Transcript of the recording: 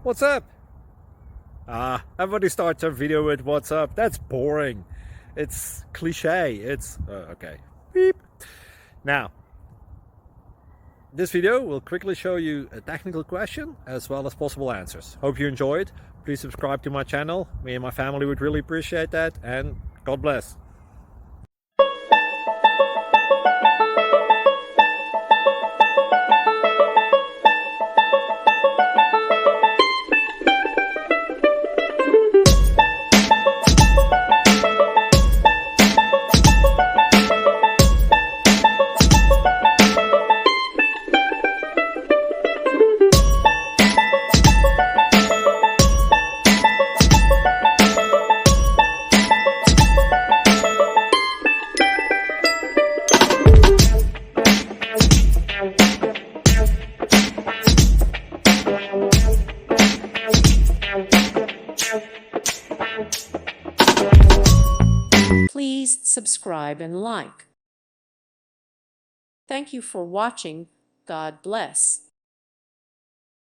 What's up? Everybody starts their video with what's up. That's boring. It's cliche. It's okay. Beep. Now, this video will quickly show you a technical question as well as possible answers. Hope you enjoyed. Please subscribe to my channel. Me and my family would really appreciate that, and God bless. Please subscribe and like. Thank you for watching. God bless.